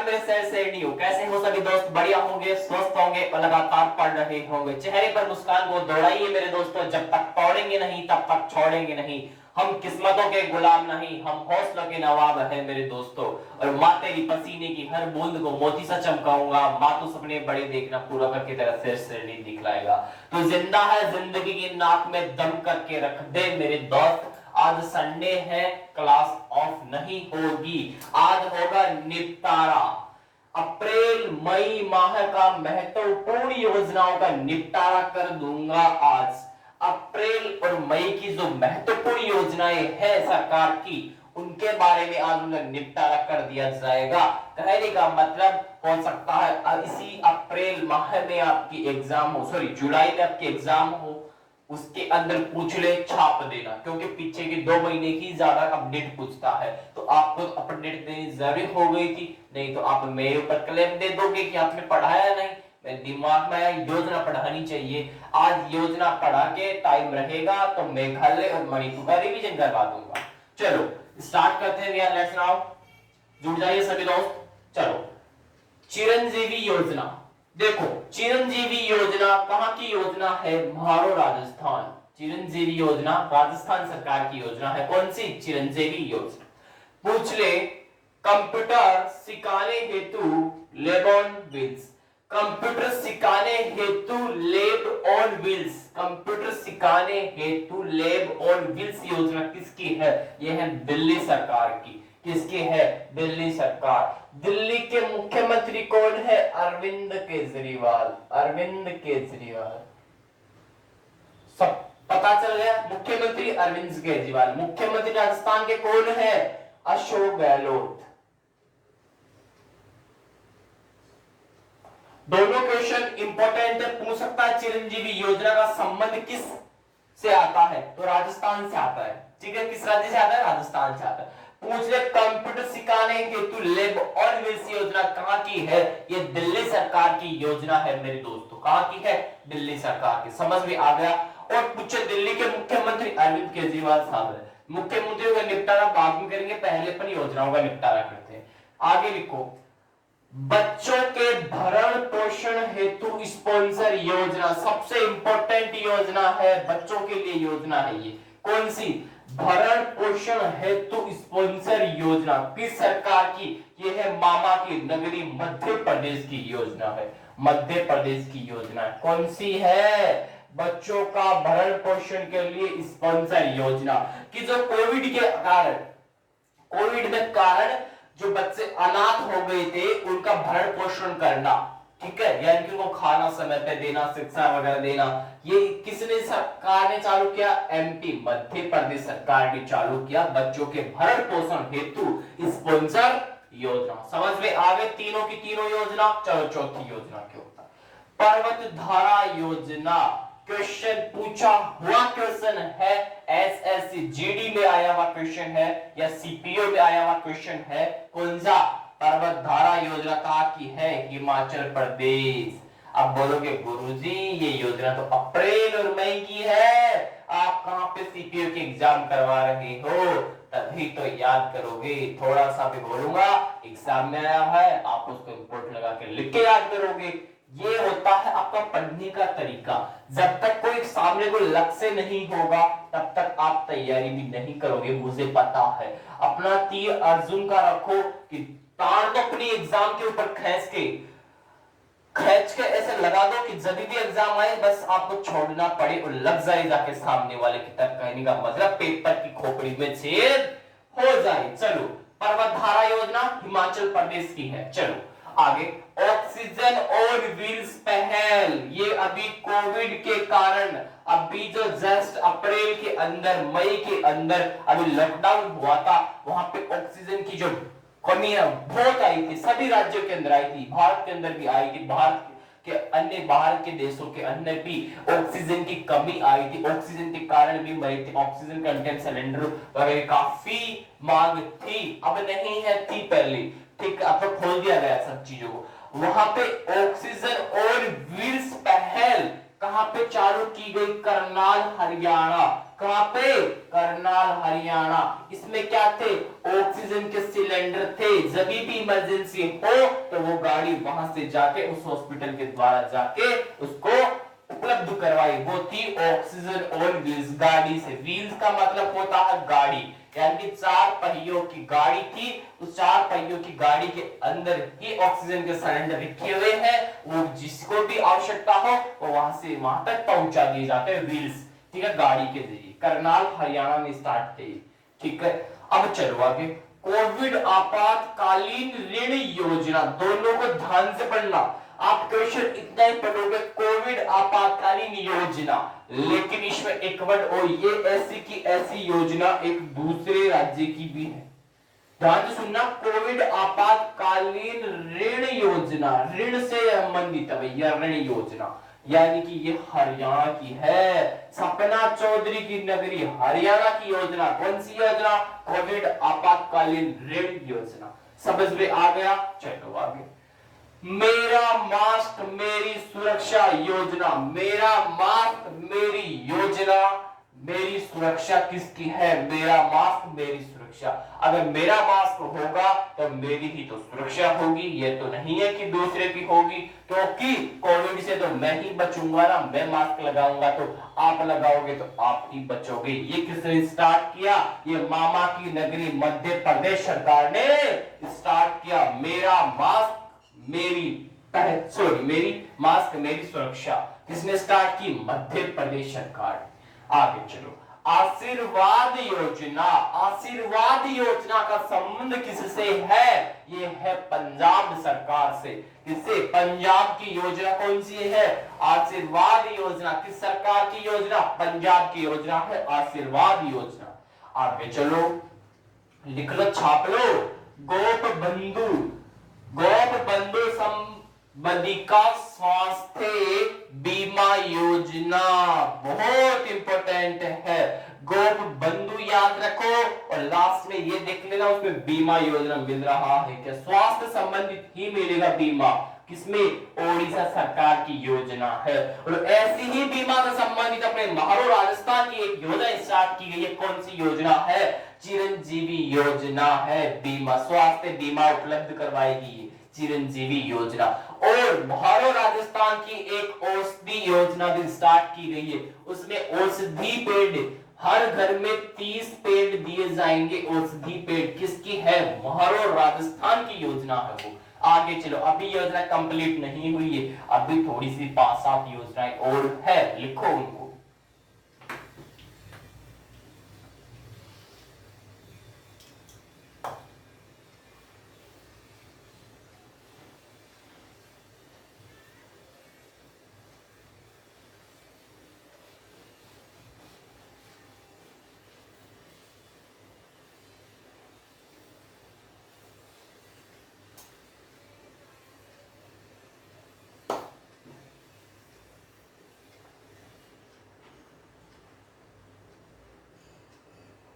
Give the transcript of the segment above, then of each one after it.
मेरे शहर से नहीं हो। कैसे हो सभी दोस्त? बढ़िया होंगे, स्वस्थ होंगे और लगातार पढ़ रहे होंगे। चेहरे पर मुस्कान को दौड़ाइए मेरे दोस्तों। जब तक पढ़ेंगे नहीं तब तक छोड़ेंगे नहीं। हम किस्मतों के गुलाम नहीं, हम हौसलों के नवाब हैं मेरे दोस्तों। और माँ तेरी पसीने की हर बूंद को मोती सा चमकाऊंगा। माँ तू सपने बड़े देखना, पूरा करके तेरा सिर नहीं दिखलाएगा। तू जिंदा है, जिंदगी की नाक में दम करके रख दे मेरे दोस्त। आज संडे है, क्लास ऑफ नहीं होगी, आज होगा निपटारा। अप्रैल मई माह का महत्वपूर्ण योजनाओं का निपटारा कर दूंगा आज। अप्रैल और मई की जो महत्वपूर्ण योजनाएं हैं सरकार की, उनके बारे में आज उनका निपटारा कर दिया जाएगा। कहने का मतलब हो सकता है इसी अप्रैल माह में आपकी एग्जाम हो, सॉरी जुलाई में आपकी एग्जाम हो, उसके अंदर पूछ ले छाप देना, क्योंकि पीछे के 2 महीने की ज्यादा अपडेट पूछता है। तो आपको अपडेट देनी जरूरी हो गई थी, नहीं तो आप मेरे ऊपर क्लेम दे दोगे कि आपने पढ़ाया नहीं। मेरे दिमाग में आया योजना पढ़ानी चाहिए। आज योजना पढ़ा के टाइम रहेगा तो मेघालय और मणिपुर का रिवीजन करवा दूंगा। चलो स्टार्ट करते हैं, लेट्स नाउ। जुड़ जाइए सभी दोस्त। चलो, चिरंजीवी योजना। देखो, चिरंजीवी योजना कहां की योजना है? म्हारो राजस्थान। चिरंजीवी योजना राजस्थान सरकार की योजना है। कौन सी? चिरंजीवी योजना। पूछ ले, कंप्यूटर सिखाने हेतु लैब ऑन व्हील्स। कंप्यूटर सिखाने हेतु लैब ऑन व्हील्स। कंप्यूटर सिखाने हेतु लैब ऑन व्हील्स योजना किसकी है? यह है दिल्ली सरकार की। किसकी है? दिल्ली सरकार। दिल्ली के मुख्यमंत्री कौन है? अरविंद केजरीवाल। अरविंद केजरीवाल, सब पता चल गया। मुख्यमंत्री अरविंद केजरीवाल। मुख्यमंत्री राजस्थान के कौन है? अशोक गहलोत। दोनों क्वेश्चन इंपॉर्टेंट है, पूछ सकता है। चिरंजीवी योजना का संबंध किस से आता है? तो राजस्थान से आता है। ठीक है, किस राज्य से आता है? राजस्थान से आता है। पूछ ले, कंप्यूटर सिखाने हेतु लैब ऑन व्हील्स योजना कहां की है? ये दिल्ली सरकार की योजना है मेरे दोस्तों। कहां की है? दिल्ली सरकार की। समझ में आ गया। और पूछे, दिल्ली के मुख्यमंत्री अरविंद केजरीवाल साहब है। मुख्यमंत्रियों का निपटारा बाद में करेंगे, पहले अपन योजनाओं का निपटारा करते हैं। आगे लिखो, बच्चों के भरण पोषण हेतु स्पॉन्सर योजना। सबसे इंपॉर्टेंट योजना है, बच्चों के लिए योजना है ये। कौन सी? भरण पोषण हेतु स्पॉन्सर योजना किस सरकार की? ये है मामा की नगरी मध्य प्रदेश की योजना है। मध्य प्रदेश की योजना है। कौन सी है? बच्चों का भरण पोषण के लिए स्पॉन्सर योजना। कि जो कोविड के कारण, कोविड में कारण जो बच्चे अनाथ हो गए थे, उनका भरण पोषण करना, ठीक है, यानी कि उनको खाना समय पे देना, शिक्षा वगैरह देना, ये किसने सरकार ने चालू किया? एमपी मध्य प्रदेश सरकार ने चालू किया। बच्चों के भरण पोषण हेतु स्पॉन्सर योजना। समझ में आ गए तीनों की तीनों योजना। चलो चौथी योजना क्या होता है? पर्वत धारा योजना। क्वेश्चन पूछा हुआ क्वेश्चन है, एसएससी जीडी में आया हुआ क्वेश्चन है या सीपीओ में आया हुआ क्वेश्चन है। कौन सा? पर्वत धारा योजना कहां की है? हिमाचल प्रदेश। अब बोलोगे गुरुजी ये योजना तो अप्रैल और मई की है, आप कहां पे सीपीओ की एग्जाम करवा रहे हो? तभी तो याद करोगे। थोड़ा सा भी बोलूंगा, एग्जाम में आया है, आप उसको इंपोर्ट लगा के लिख के याद करोगे। ये होता है आपका पढ़ने का तरीका। जब तक कोई सामने कोई लक्ष्य नहीं होगा तब तक आप तैयारी भी नहीं करोगे, मुझे पता है। अपना तीर अर्जुन का रखो कि तार को अपनी एग्जाम के ऊपर खींच के ऐसे लगा दो कि जब भी एग्जाम आए बस आपको छोड़ना पड़े और लग जाए जाके सामने वाले की तरफ। कहने का मतलब पेपर की खोपड़ी में छेद हो जाए। चलो, पर्वत धारा योजना हिमाचल प्रदेश की है। चलो आगे, ऑक्सीजन ऑन व्हील्स पहल। ये अभी कोविड के कारण, अभी जो जस्ट अप्रैल के अंदर, मई के अंदर अभी लॉकडाउन हुआ था, वहां पे ऑक्सीजन की जो कमी बहुत आई थी, सभी राज्यों के अंदर आई थी, भारत के अंदर भी आई थी, भारत के अन्य बाहर के देशों के अंदर भी ऑक्सीजन की कमी आई थी, ऑक्सीजन के कारण भी मरे थे, ऑक्सीजन कंटेंट सिलेंडर वगैरह काफी मांग थी। अब नहीं है, थी पहले, ठीक, अब तो खोल दिया गया सब चीजों को। वहां पे ऑक्सीजन और व्हील्स पहल कहां पे चालू की गई? करनाल हरियाणा। कहां पे? करनाल हरियाणा। इसमें क्या थे? ऑक्सीजन के सिलेंडर थे। जब भी इमरजेंसी हो तो वो गाड़ी वहां से जाके उस हॉस्पिटल के द्वारा जाके उसको उपलब्ध करवाई। वो थी ऑक्सीजन ऑन व्हील्स, गाड़ी से। व्हील्स का मतलब होता है गाड़ी, यानी कि चार पहियों की गाड़ी थी। उस चार पहियों की गाड़ी के अंदर ही ऑक्सीजन के सिलेंडर रखे हुए हैं। वो जिसको भी आवश्यकता हो वो वहां से वहां तक पहुंचा दिए जाते हैं, व्हील्स, ठीक है, गाड़ी के जरिए। करनाल हरियाणा में स्टार्ट थे, ठीक है। अब चलो आगे। कोविड आपातकालीन ऋण योजना, दोनों को ध्यान से पढ़ना। आप क्वेश्चन इतना ही पढ़ोगे, कोविड आपातकालीन योजना, लेकिन इसमें एक वर्ड और, ये ऐसी की ऐसी योजना एक दूसरे राज्य की भी है। ध्यान से सुनना, कोविड आपातकालीन ऋण योजना, ऋण से संबंधित है भैया, ऋण योजना, यानी कि ये हरियाणा की है। सपना चौधरी की नगरी हरियाणा की योजना। कौन सी योजना? कोविड आपातकालीन ऋण योजना। समझ में आ गया? चलो आगे। मेरा मास्क मेरी सुरक्षा योजना, मेरा मास्क मेरी योजना, मेरी सुरक्षा किसकी है? मेरा मास्क मेरी सुरक्षा। अगर मेरा मास्क होगा तो मेरी ही तो सुरक्षा होगी, ये तो नहीं है कि दूसरे की होगी। तो कि कोविड से तो मैं ही बचूंगा ना, मैं मास्क लगाऊंगा तो आप लगाओगे तो आप ही बचोगे। ये किसने स्टार्ट किया? ये मामा की नगरी मध्य प्रदेश सरकार ने स्टार्ट किया। मेरा मास्क मेरी मेरी मास्क मेरी सुरक्षा। किसने स्टार्ट की? मध्य प्रदेश सरकार। आगे चलो। आशीर्वाद योजना, आशीर्वाद योजना का संबंध किससे है? ये है पंजाब सरकार से। किससे? पंजाब की योजना कौन सी है? आशीर्वाद योजना। किस सरकार की योजना? पंजाब की योजना है आशीर्वाद योजना। आगे चलो, लिख लो, छाप लो। गोप बंधु, गोप बंधु संबंधिका स्वास्थ्य बीमा योजना, बहुत इंपॉर्टेंट है। गोप बंधु याद रखो, और लास्ट में ये देख लेना उसमें बीमा योजना मिल रहा है क्या? स्वास्थ्य संबंधित ही मिलेगा बीमा। किसमें? ओडिशा सरकार की योजना है। और ऐसी ही बीमा से संबंधित अपने महारो राजस्थान की एक योजना स्टार्ट की गई है। कौन सी योजना है? चिरंजीवी योजना है। बीमा, स्वास्थ्य बीमा उपलब्ध करवाएगी चिरंजीवी योजना। और महारो राजस्थान की एक औषधि योजना भी स्टार्ट की गई है। उसमें औषधि पेड़, हर घर में 30 पेड़ दिए जाएंगे। औषधि पेड़ किसकी है? महारो राजस्थान की योजना है वो। आगे चलो, अभी योजना कंप्लीट नहीं हुई है, अभी थोड़ी सी 5-7 योजनाएं और है, लिखो उनको।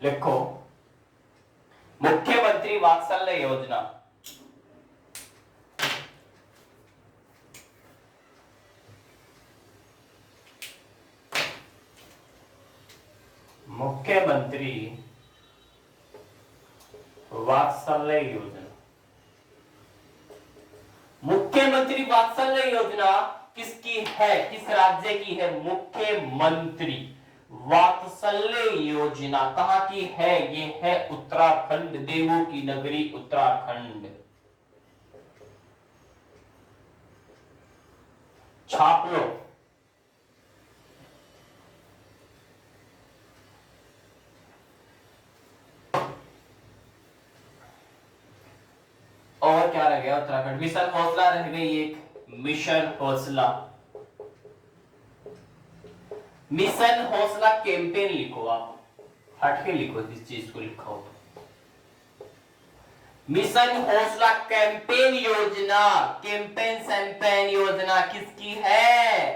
लिखो, मुख्यमंत्री वात्सल्य योजना। मुख्यमंत्री वात्सल्य योजना। मुख्यमंत्री वात्सल्य योजना किसकी है? किस राज्य की है? मुख्यमंत्री वात्सल्य योजना कहां की है? ये है उत्तराखंड, देवों की नगरी उत्तराखंड। छाप लो। और क्या रह गया? उत्तराखंड। मिशन हौसला रह गई एक, मिशन हौसला। मिशन हौसला कैंपेन लिखो, आप हट के लिखो जिस चीज को लिखा हो तो। मिशन हौसला कैंपेन योजना, कैंपेन सैंपेन योजना किसकी है?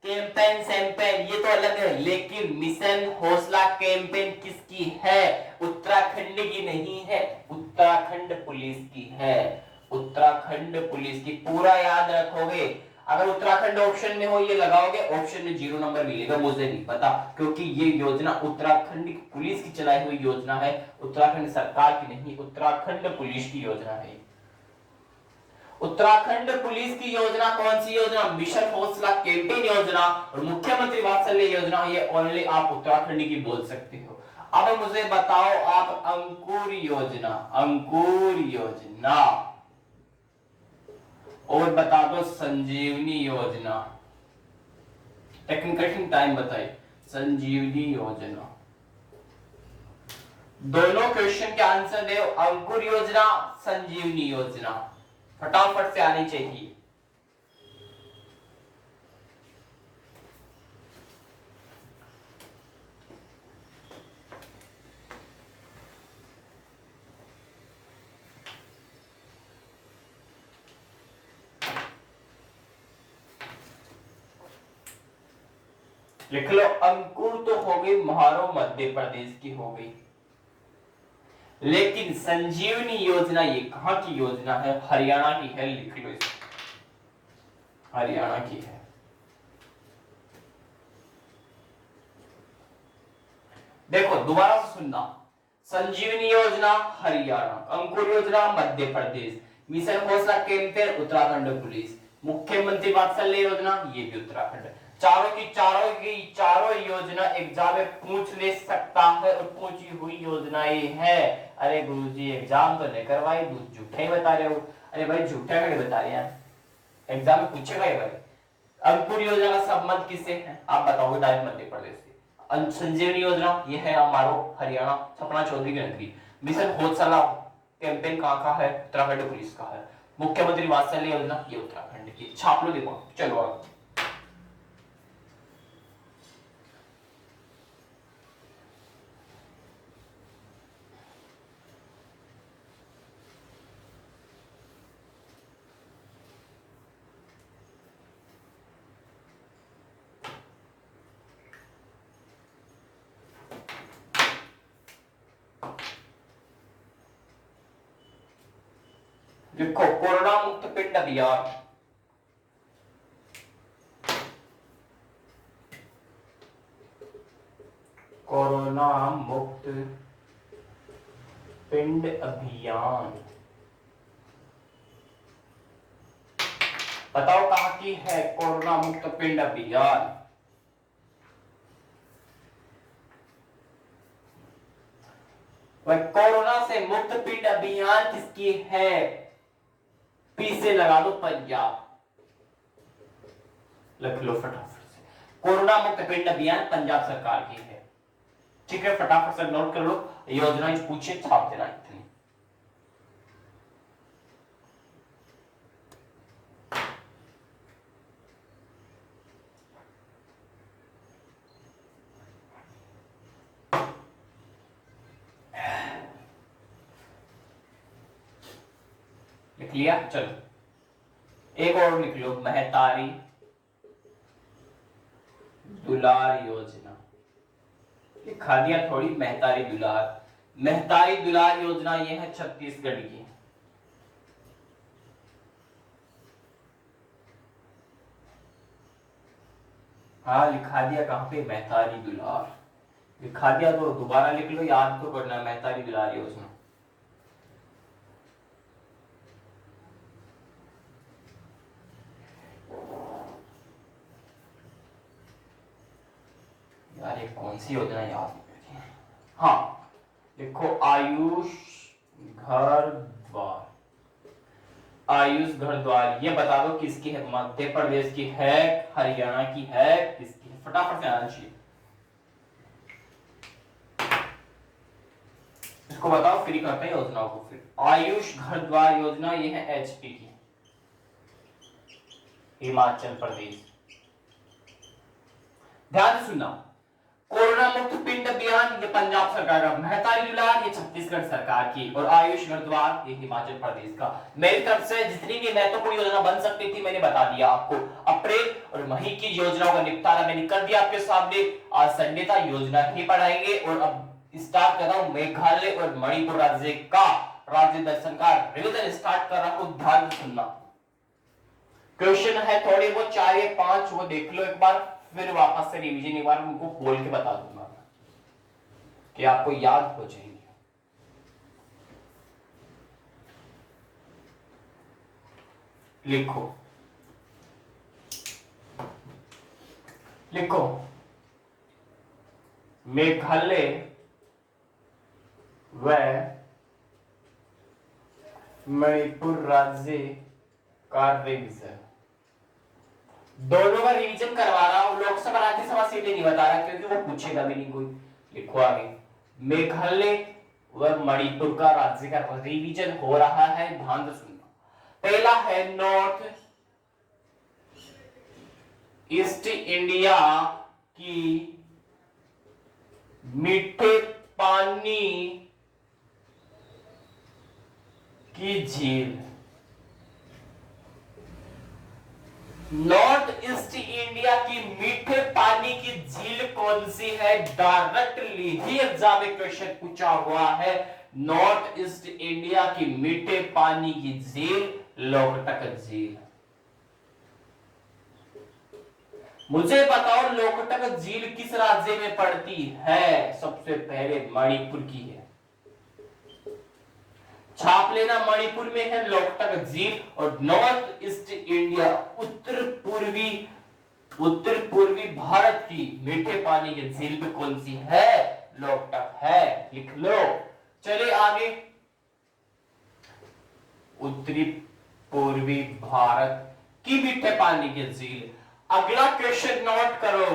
कैंपेन सैंपेन ये तो अलग है, लेकिन मिशन हौसला कैंपेन किसकी है? उत्तराखंड की नहीं है, उत्तराखंड पुलिस की है। उत्तराखंड पुलिस की। पूरा याद रखोगे, अगर उत्तराखंड ऑप्शन में हो ये लगाओगे, ऑप्शन में 0 नंबर मिलेगा, मुझे नहीं पता, क्योंकि ये योजना उत्तराखंड की पुलिस की चलाई हुई योजना है, उत्तराखंड सरकार की नहीं, उत्तराखंड पुलिस की योजना है। उत्तराखंड पुलिस की योजना कौन सी योजना? मिशन हौसला कैंपेन योजना और मुख्यमंत्री वात्सल्य योजना, ये ओनली आप उत्तराखंड की बोल सकते हो। अब मुझे बताओ आप अंकुर योजना, अंकुर योजना, और बता दो संजीवनी योजना, टेक्निकल टाइम बताइए, संजीवनी योजना। दोनों क्वेश्चन के आंसर दे, अंकुर योजना, संजीवनी योजना, फटाफट से आनी चाहिए। लिख लो, अंकुर तो हो गई महारो मध्य प्रदेश की हो गई, लेकिन संजीवनी योजना ये कहां की योजना है? हरियाणा की है, लिख लो इसको, हरियाणा की है। देखो दोबारा से सुनना, संजीवनी योजना हरियाणा, अंकुर योजना मध्य प्रदेश, मिशन हौसला कैंपेन उत्तराखंड पुलिस, मुख्यमंत्री वात्सल्य योजना ये भी उत्तराखंड। चारों योजना एग्जाम में पूछ ले सकता है और पूछी हुई योजनाएं है। अरे गुरुजी एग्जाम तो नहीं करवाई, झूठा ही बता रहे हो। अरे भाई झूठा नहीं बता रहे हैं, एग्जाम में पूछेगा ही भाई। अंकुर योजना का संबंध किससे है आप बताओगे? डायरेक्ट मध्य प्रदेश से। संजीवनी योजना ये है हमारो हरियाणा, सपना चौधरी की नगरी। मिशन हौसला कैंपेन कहाँ का है? उत्तराखंड पुलिस का है। मुख्यमंत्री वात्सल्य योजना ये उत्तराखंड की। छाप लो, देखो चलो आगे। देखो कोरोना मुक्त पिंड अभियान, कोरोना मुक्त पिंड अभियान बताओ कहां की है? कोरोना मुक्त पिंड अभियान कोरोना से मुक्त पिंड अभियान किसकी है? पी से लगा दो पंजाब, लिख लो फटाफट से। कोरोना मुक्त पिंड अभियान पंजाब सरकार की है, ठीक है, फटाफट से नोट कर लो। योजना पूछे छाप देना इतनी। लिख लिया? चलो एक और लिख लो, महतारी दुलार योजना। लिखा दिया थोड़ी, महतारी दुलार। महतारी दुलार योजना ये है छत्तीसगढ़ की। हाँ लिखा दिया, कहां पे? महतारी दुलार लिखा दिया, तो दोबारा लिख लो, याद तो करना, महतारी दुलार योजना। यार ये कौन सी योजना याद नहीं। हाँ देखो, आयुष घर द्वार, आयुष घर द्वार ये बता दो किसकी है? मध्य प्रदेश की है, हरियाणा की है, किसकी है? फटाफट से आना चाहिए, इसको बताओ, फ्री करते हैं योजनाओं को। फिर आयुष घर द्वार योजना ये है एचपी की, हिमाचल प्रदेश। ध्यान से सुनना, कोरोना मुक्त पिंड अभियान ये पंजाब सरकार का, महतारी दुलार ये छत्तीसगढ़ सरकार की, और आयुष घर द्वार ये हिमाचल प्रदेश का। मेरी तरफ से जितनी भी महत्वपूर्ण योजना बन सकती थी मैंने बता दिया आपको। अप्रैल और मई की योजनाओं का निपटारा मैंने कर दिया आपके सामने। आज संडे था, योजना ही पढ़ाएंगे, और अब स्टार्ट कर रहा हूं मेघालय और मणिपुर राज्य का राज्य दर्शन का रिवीजन स्टार्ट कर रहा हूं। ध्यान से सुनना, क्वेश्चन है थोड़े वो 4 या 5, वो देख लो एक बार, फिर वापस से रिवीजन एक बार उनको बोल के बता दूंगा कि आपको याद हो जाएंगे। लिखो लिखो, मेघालय व मणिपुर राज्य का रिवीजन, दोनों का रिवीजन करवा रहा हूं, लोकसभा राज्यसभा सीटें नहीं बता रहा क्योंकि वो पूछेगा भी नहीं कोई। लिखो आगे, मेघालय व मणिपुर का राज्य का रिवीजन हो रहा है, ध्यान से सुनना। पहला है नॉर्थ ईस्ट इंडिया की मीठे पानी की झील। नॉर्थ ईस्ट इंडिया की मीठे पानी की झील कौन सी है? डायरेक्टली ही एग्जाम में क्वेश्चन पूछा हुआ है। नॉर्थ ईस्ट इंडिया की मीठे पानी की झील लोकटक झील। मुझे बताओ लोकटक झील किस राज्य में पड़ती है? सबसे पहले मणिपुर की है, छाप लेना, मणिपुर में है लोकटक झील। और नॉर्थ ईस्ट इंडिया, उत्तर पूर्वी भारत की मीठे पानी की झील पे कौन सी है? लोकटक है, लिख लो। चलिए आगे, उत्तरी पूर्वी भारत की मीठे पानी की झील। अगला क्वेश्चन नोट करो,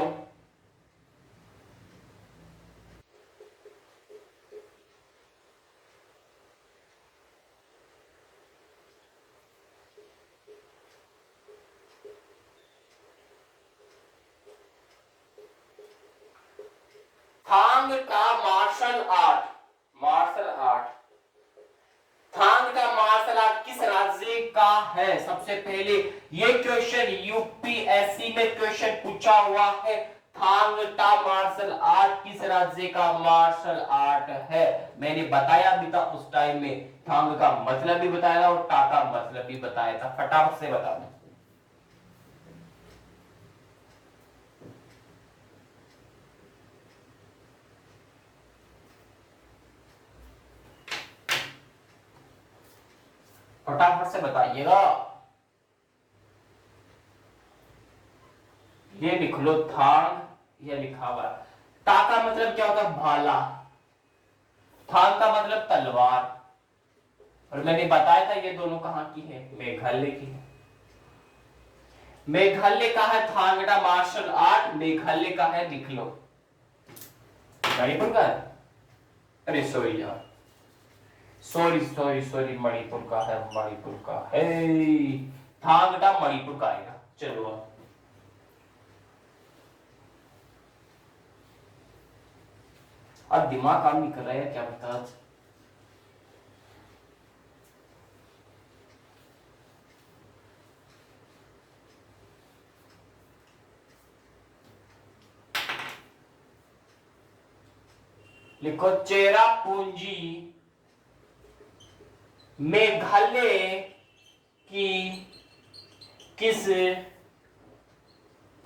थांग का मार्शल आर्ट, थांग का मार्शल आर्ट किस राज्य का है? सबसे पहले ये क्वेश्चन यूपीएससी में क्वेश्चन पूछा हुआ है। थांग का मार्शल आर्ट किस राज्य का मार्शल आर्ट है? मैंने बताया भी था उस टाइम में, थांग का मतलब भी बताया और टा का मतलब भी बताया था। फटाफट से बता दो। फटाफट से बताइएगा। ये लिख लो थांग, ये लिखा हुआ। ता का मतलब क्या होता है? भाला। थांग का मतलब तलवार। और मैंने बताया था ये दोनों कहां की है? मेघालय की है। मेघालय का है थांगड़ा मार्शल आर्ट, मेघालय का है, लिख लो। मणिपुर का है? अरे सॉरी यार, सॉरी, मणिपुर का है, मणिपुर का है। थांगड़ा मणिपुर का आएगा। चलो अब दिमाग काम नहीं कर रहा है, क्या बता। लिखो, चेरापूंजी मेघालय की किस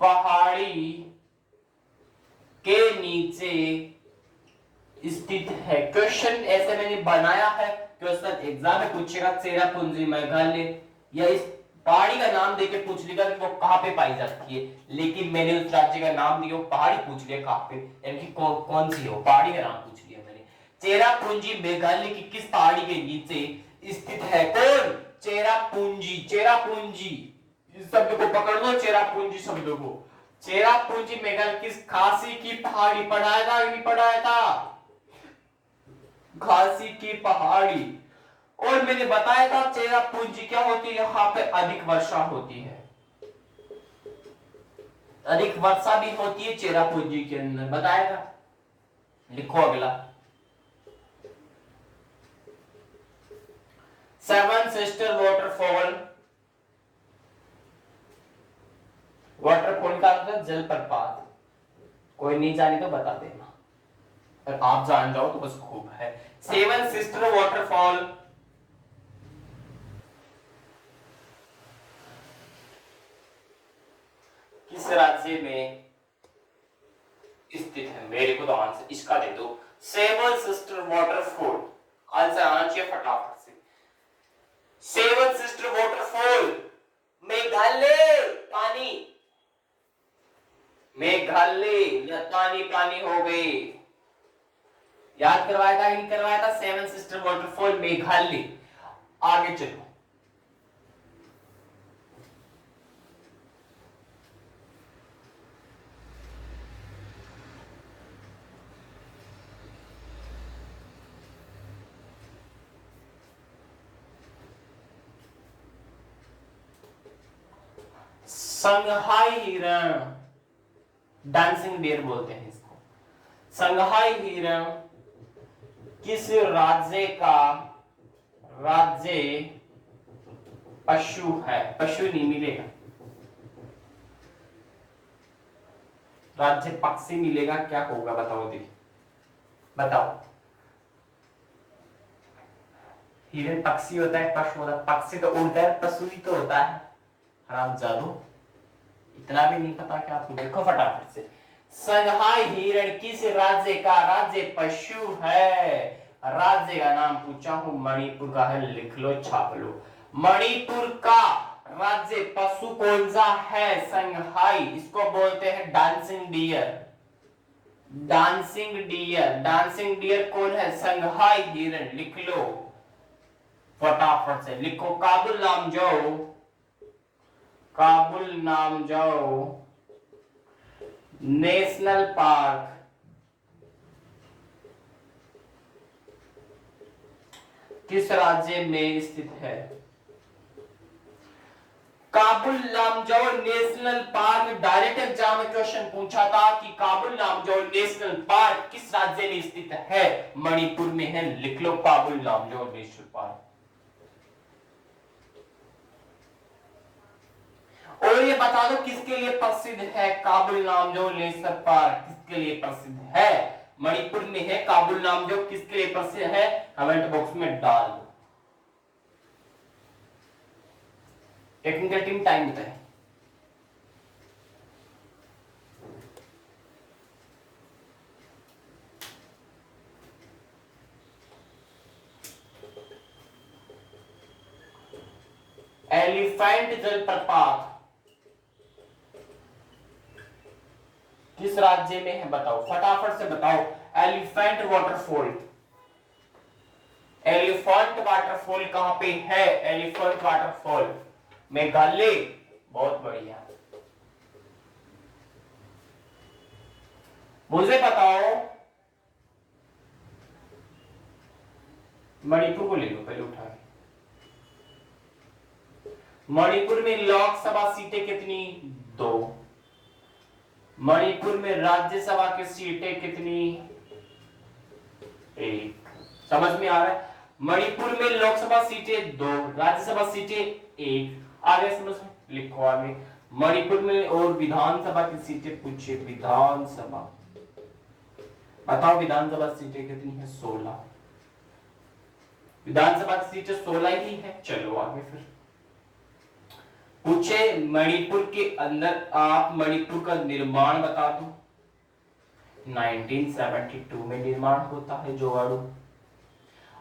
पहाड़ी के नीचे स्थित है? क्वेश्चन ऐसे मैंने बनाया है, क्वेश्चन एग्जाम में पूछेगा चेरापूंजी मेघालय, या इस पहाड़ी का नाम देके पूछ लेगा कि वो कहां पे पाई जाती है। लेकिन मैंने उस राज्य का नाम दिया, पहाड़ी पूछ लिया कहां पे, यानी कौन सी हो, पहाड़ी का नाम पूछ लिया मैंने। चेरापूंजी मेघालय की किस पहाड़ी के नीचे स्थित है? कौन? चेरापूंजी। चेरापूंजी इस शब्द को पकड़ लो, चेरापूंजी शब्द को। चेरापूंजी मेघालय किस खासी की पहाड़ी, पढ़ाया था नहीं पढ़ाया था? खासी की पहाड़ी। और मैंने बताया था चेरापूंजी क्या होती है? यहाँ पे अधिक वर्षा होती है, अधिक वर्षा भी होती है चेरापूंजी के अंदर, बताया था। लिखो अगला, सेवन सिस्टर वाटरफॉल। वाटरफॉल का मतलब जलप्रपात। कोई नहीं जाने तो बता देना, अगर आप जान जाओ तो बस खूब है। सेवन सिस्टर वाटरफॉल राज्य में स्थित है? मेरे को तो आंसर इसका दे दो, सेवन सिस्टर वाटरफॉल। आंसर आना चाहिए फटाफट से। Seven sister waterfall Meghalaya. पानी, मेघालय पानी पानी हो गई। याद करवाया था नहीं करवाया था? Seven sister waterfall Meghalaya. आगे चलो, संघाई हिरण, डांसिंग डियर बोलते हैं इसको। संघाई हिरण किस राज्य का राज्य पशु है? पशु नहीं मिलेगा, राज्य पक्षी मिलेगा। क्या होगा बताओ दी, बताओ। हिरण पक्षी होता है, पशु होता है? पक्षी तो उड़ता है, पशु ही तो होता है। हराम जादू, इतना भी नहीं पता क्या आपको? देखो फटाफट से, संघाई हिरण किस राज्य का राज्य पशु है? राज्य का नाम पूछा हूं, मणिपुर का है, लिख लो छाप लो। मणिपुर का राज्य पशु कौन सा है? संघाई, इसको बोलते हैं dancing dear. Dancing dear, dancing dear कौन है? संघाई हिरण। लिख लो फटाफट से, लिखो काबुल नाम जाओ, काबुल नाम जाओ नेशनल पार्क किस राज्य में स्थित है? Kabul Lamjao national park, direct exam में क्वेश्चन पूछा था कि काबुल लामजाओ नेशनल पार्क किस राज्य में स्थित है? मणिपुर में है। लिख लो काबुल लामजाओ नेशनल पार्क। और ये बता दो किसके लिए प्रसिद्ध है काबुल लामजाओ नेशनल पार्क? किसके लिए प्रसिद्ध है? मणिपुर में है काबुल लामजाओ, किसके लिए प्रसिद्ध है? कमेंट बॉक्स में डाल दो। टेक्निकल टीम टाइम बताए। एलिफेंट जलप्रपात किस राज्य में है? बताओ फटाफट से बताओ। एलिफेंट वाटरफॉल, एलिफेंट वाटरफॉल कहां पे है? Elephant waterfall Meghalaya. बहुत बढ़िया। मुझे बताओ, मणिपुर को ले लो पहले उठा के। मणिपुर में लोकसभा सीटें कितनी? 2। मणिपुर में राज्यसभा की सीटें कितनी? 1। समझ में आ रहा है? मणिपुर में लोकसभा सीटें 2, राज्यसभा सीटें 1। आगे समझ में, लिखो आगे। मणिपुर में और विधानसभा की सीटें पूछे। विधानसभा बताओ, विधानसभा सीटें कितनी है? 16। विधानसभा की सीटें 16 ही है। चलो आगे फिर पूछे, मणिपुर के अंदर आप मणिपुर का निर्माण बता दो। 1972 में निर्माण होता है जोवाड़ू।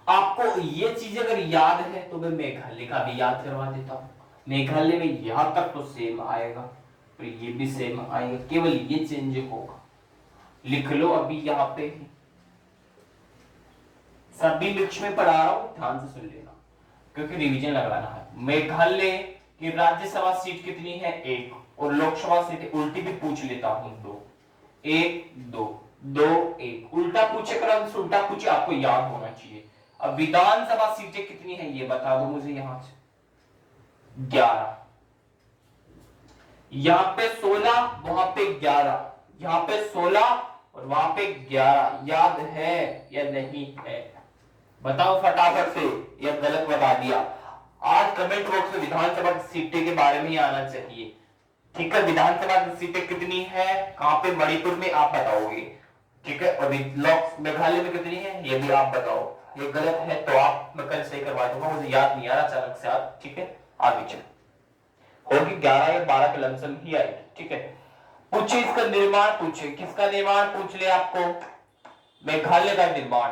आपको ये चीज अगर याद है तो मैं मेघालय का भी याद करवा देता हूं। मेघालय में यहां तक तो सेम आएगा, तो ये भी सेम आएगा, केवल ये चेंज होगा। लिख लो अभी यहाँ पे सभी लिख में पढ़ा रहा हूं, ध्यान से सुन लेना क्योंकि रिवीजन लगवाना है। मेघालय की राज्यसभा सीट कितनी है? 1। और लोकसभा सीट उल्टी भी पूछ लेता हूं, 2। 1 2 2 1। उल्टा पूछे कर उल्टा पूछे, आपको याद होना चाहिए। अब विधानसभा सीटें कितनी है ये बता दो मुझे। यहां से 11, यहां पे 16, वहां पे 11, यहां पे 16 और वहां पे 11। याद है या नहीं है? बताओ फटाफट से, या गलत बता दिया? आज कमेंट बॉक्स में विधानसभा की सीटें के बारे में ही आना चाहिए। ठीक है, विधानसभा की सीटें कितनी है? कहां पे? मणिपुर में आप बताओगे। ठीक है, और मेघालय में कितनी है ये भी आप बताओ। ये गलत है तो आप मैं कल सही करवा दूंगा, मुझे याद नहीं आ रहा अचानक से आज। ठीक है, आगे चल होगी 11 या 12 के लमसम ही आएगी। ठीक है, पूछिए इसका निर्माण, पूछिए किसका निर्माण पूछ लिया आपको, मेघालय का निर्माण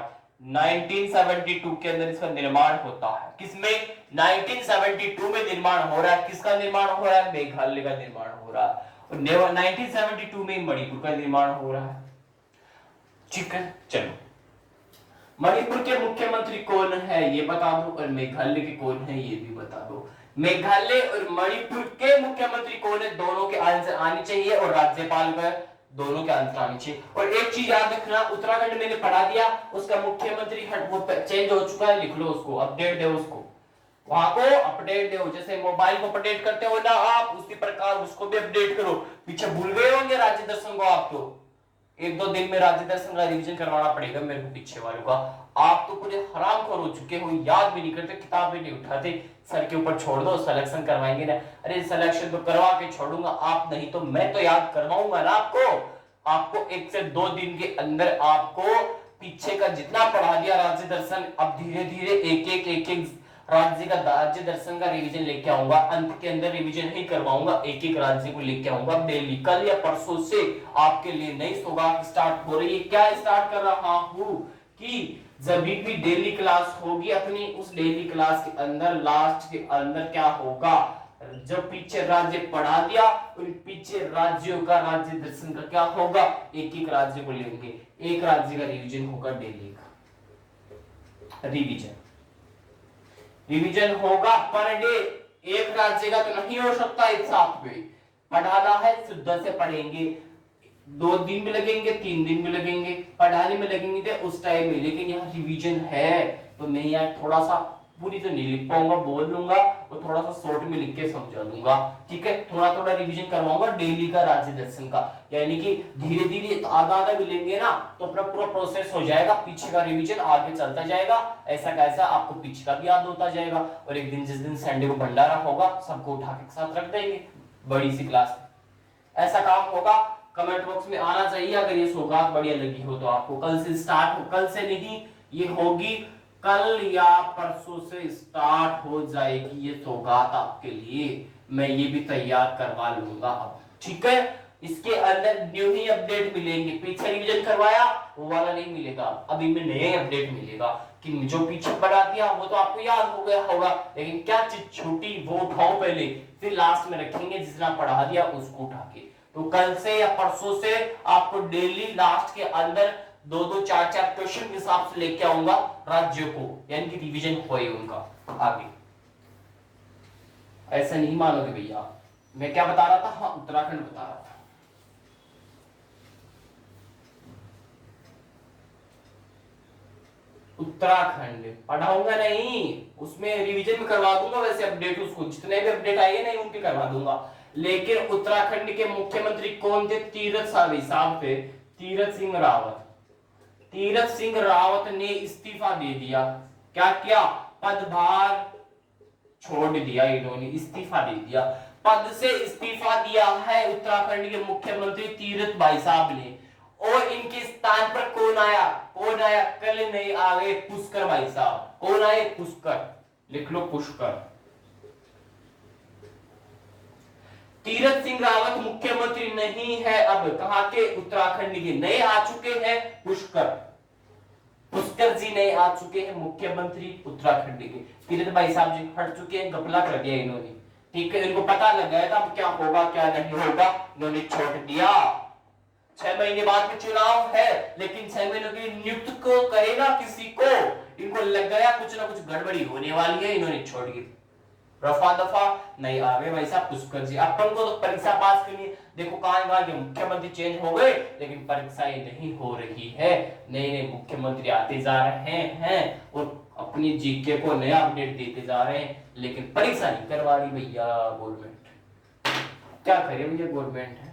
1972 के अंदर इसका निर्माण होता है। किसमें? 1972 में निर्माण हो रहा है। किसका निर्माण हो रहा है? मेघालय का निर्माण हो रहा है। और 1972 में मणिपुर का निर्माण हो रहा है। ठीक है, चलो मणिपुर के मुख्यमंत्री कौन है ये बता दो, और मेघालय के कौन है ये भी बता दो। मेघालय और मणिपुर के मुख्यमंत्री कौन है, दोनों के आंसर आनी चाहिए, और राज्यपाल का दोनों के आंसर आनी चाहिए। और एक चीज याद रखना, उत्तराखंड मैंने पढ़ा दिया, उसका मुख्यमंत्री वो चेंज हो चुका है, लिख लो उसको, अपडेट दो उसको, वहां को अपडेट दो। जैसे मोबाइल को अपडेट करते हो ना आप, उसी प्रकार उसको भी अपडेट करो। पीछे भूल गए होंगे राज्य दर्शन को, आप तो एक दो दिन में राज्य दर्शन का रिवीजन करवाना पड़ेगा मेरे को पीछे वालों का। आप तो पूरे हरामखोर हो चुके हो, याद भी नहीं करते, किताब भी नहीं उठाते, सर के ऊपर छोड़ दो, सिलेक्शन करवाएंगे ना। अरे सिलेक्शन तो करवा के छोड़ूंगा आप, नहीं तो मैं तो याद करवाऊंगा ना आपको। आपको 1 से 2 दिन के अंदर आपको पीछे का जितना पढ़ा दिया राज्य दर्शन, अब धीरे धीरे एक एक राज्य का राज्य दर्शन का रिवीजन लेके आऊंगा। अंत के अंदर रिवीजन नहीं करवाऊंगा, एक एक राज्य को लेके आऊंगा डेली। कल या परसों से आपके लिए नई सौगात स्टार्ट हो रही है। क्या स्टार्ट कर रहा हूं कि जब भी डेली क्लास होगी अपनी, उस डेली क्लास के अंदर लास्ट के अंदर क्या होगा, जब पीछे राज्य पढ़ा दिया, उन पीछे राज्यों का राज्य दर्शन का क्या होगा, एक एक राज्य को लेंगे, एक राज्य का रिवीजन होगा डेली का रिवीजन। रिवीजन होगा पर डे, एक राज्य का तो नहीं हो सकता एक साथ में पढ़ाना है, शुद्ध से पढ़ेंगे। 2 दिन भी लगेंगे, 3 दिन भी लगेंगे, पढ़ाने में लगेंगे तो उस टाइम में। लेकिन यहाँ रिवीजन है तो मैं यार थोड़ा सा पूरी तो नहीं लिख पाऊंगा, बोल लूंगा और थोड़ा सा शॉर्ट में लिख के समझा दूंगा। ठीक है, थोड़ा थोड़ा रिवीजन करवाऊंगा डेली का राज्य दर्शन का, यानी कि धीरे धीरे आधा आधा भी लेंगे ना तो अपना पूरा प्रोसेस हो जाएगा, पीछे का रिवीजन आगे चलता जाएगा। ऐसा कैसा आपको पीछे का भी याद होता जाएगा। और एक दिन जिस दिन संडे को भंडारा होगा, सबको उठा के साथ रख देंगे बड़ी सी क्लास में। ऐसा काम होगा। कमेंट बॉक्स में आना चाहिए अगर ये सौगात बढ़िया लगी हो तो। आपको कल से स्टार्ट हो, कल से नहीं, ये होगी कल या परसों से स्टार्ट हो जाएगी ये सौगात आपके लिए। मैं ये भी तैयार करवा लूंगा अब। ठीक है, इसके अंदर न्यू ही अपडेट मिलेंगे। पीछे रिवीजन करवाया वो वाला नहीं मिलेगा, अभी में नए अपडेट मिलेगा कि जो पीछे पढ़ा दिया वो तो आपको याद हो गया होगा, लेकिन क्या चीज छूटी वो उठाओ पहले, फिर लास्ट में रखेंगे जितना पढ़ा दिया उसको उठा के। तो कल से या परसों से आपको डेली लास्ट के अंदर 2-2 4-4 क्वेश्चन के हिसाब से लेके आऊंगा राज्यों को, यानी कि रिवीजन होए उनका आगे। ऐसा नहीं मानोगे भैया। मैं क्या बता रहा था? हाँ, उत्तराखंड बता रहा था। उत्तराखंड पढ़ाऊंगा नहीं, उसमें रिवीजन में करवा दूंगा वैसे अपडेट, उसको जितने भी अपडेट आएंगे नहीं उनके करवा दूंगा। लेकिन उत्तराखंड के मुख्यमंत्री कौन थे? तीरथ साहब थे, तीरथ सिंह रावत। तीरथ सिंह रावत ने इस्तीफा दे दिया। क्या किया? पदभार छोड़ दिया, इन्होंने इस्तीफा दे दिया। पद से इस्तीफा दिया है उत्तराखंड के मुख्यमंत्री तीरथ भाई साहब ने। और इनके स्थान पर कौन आया? कौन आया? कल नहीं आ गए, पुष्कर भाई साहब। कौन आए? पुष्कर, लिख लो पुष्कर। तीरथ सिंह रावत मुख्यमंत्री नहीं है अब, कहां के? उत्तराखंड के। नए आ चुके हैं पुष्कर, पुष्कर जी नए आ चुके हैं मुख्यमंत्री उत्तराखंड के। तीरथ भाई साहब जी हट चुके हैं, गपला कर दिया इन्होंने। ठीक है, इनको पता लग गया था अब क्या होगा क्या नहीं होगा, इन्होंने छोड़ दिया। 6 महीने बाद में चुनाव है, लेकिन 6 महीनों की नियुक्त को करेगा किसी को, इनको लग गया कुछ ना कुछ गड़बड़ी होने वाली है, इन्होंने छोड़ दी। रफा दफा नहीं आ गए भाई साहब पुष्कर जी। अपन को तो परीक्षा पास करनी है। देखो कहां के मुख्यमंत्री चेंज हो गए, लेकिन परीक्षाएं नहीं हो रही है। नए नए मुख्यमंत्री आते जा रहे हैं और अपनी जीके को नया अपडेट देते जा रहे हैं, लेकिन परीक्षा नहीं करवा रही भैया गवर्नमेंट। क्या करे भैया गवर्नमेंट है।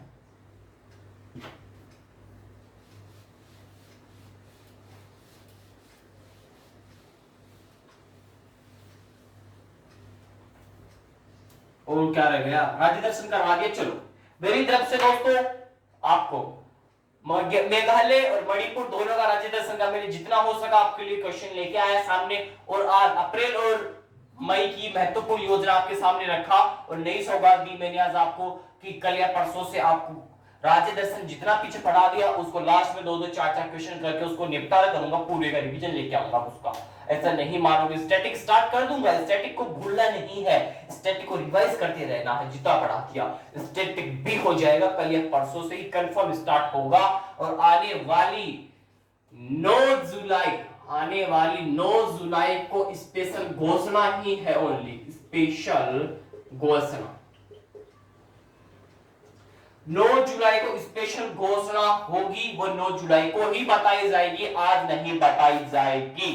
और क्या रह गया? राज्य दर्शन करवा दिया। चलो मेरी तरफ से दोस्तों आपको मेघालय और मणिपुर दोनों का राज्य दर्शन का मैंने जितना हो सका आपके लिए क्वेश्चन लेके आया सामने। और आज अप्रैल और मई की महत्वपूर्ण योजना आपके सामने रखा और नई सौगात दी मैंने आज आपको कि कल या परसों से आपको राज्य दर्शन जितना पीछे पढ़ा दिया उसको लास्ट में 2-2 4-4 क्वेश्चन करके उसको निपटारा करूंगा, पूरे का रिवीजन लेके आऊंगा उसका। ऐसा नहीं मानोगे, स्टैटिक स्टार्ट कर दूंगा, स्टैटिक को भूलना नहीं है, स्टैटिक को रिवाइज करते रहना है, जितना पढ़ा दिया स्टैटिक भी हो जाएगा, कल या परसों से ही कंफर्म स्टार्ट होगा। और आने वाली 9 जुलाई को स्पेशल घोषणा ही है, ओनली स्पेशल घोषणा। 9 जुलाई को स्पेशल घोषणा होगी, वो 9 जुलाई को ही बताई जाएगी, आज नहीं बताई जाएगी।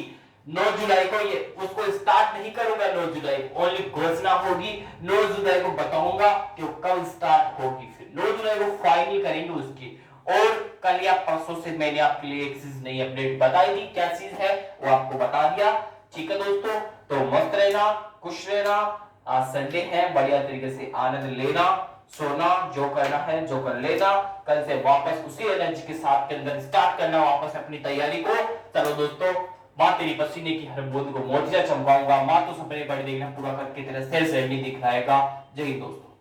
9 जुलाई को ये उसको स्टार्ट नहीं करूंगा, 9 जुलाई को ओनली घोषणा होगी, 9 जुलाई को बताऊंगा कि वो कब स्टार्ट होगी, फिर 9 जुलाई को फाइनल करेंगे उसकी। और कल या परसों से मैंने आपके लिए एक चीज नई अपडेट बताई थी, क्या चीज है वो आपको बता दिया। ठीक है दोस्तों, तो मस्त रहना, खुश रहना, आज संडे है, बढ़िया तरीके से आनंद लेना, सोना, जो करना है जो कर लेना, कल से वापस उसी एनर्जी के साथ के अंदर स्टार्ट करना वापस अपनी तैयारी को। चलो दोस्तों, माँ तेरी पसीने की हर बूंद को मोतिया चमकाऊंगा, माँ तो सपने बड़े देखना पूरा करके तेरा सिर से नहीं दिखलाएगा। जय हिंद दोस्तों।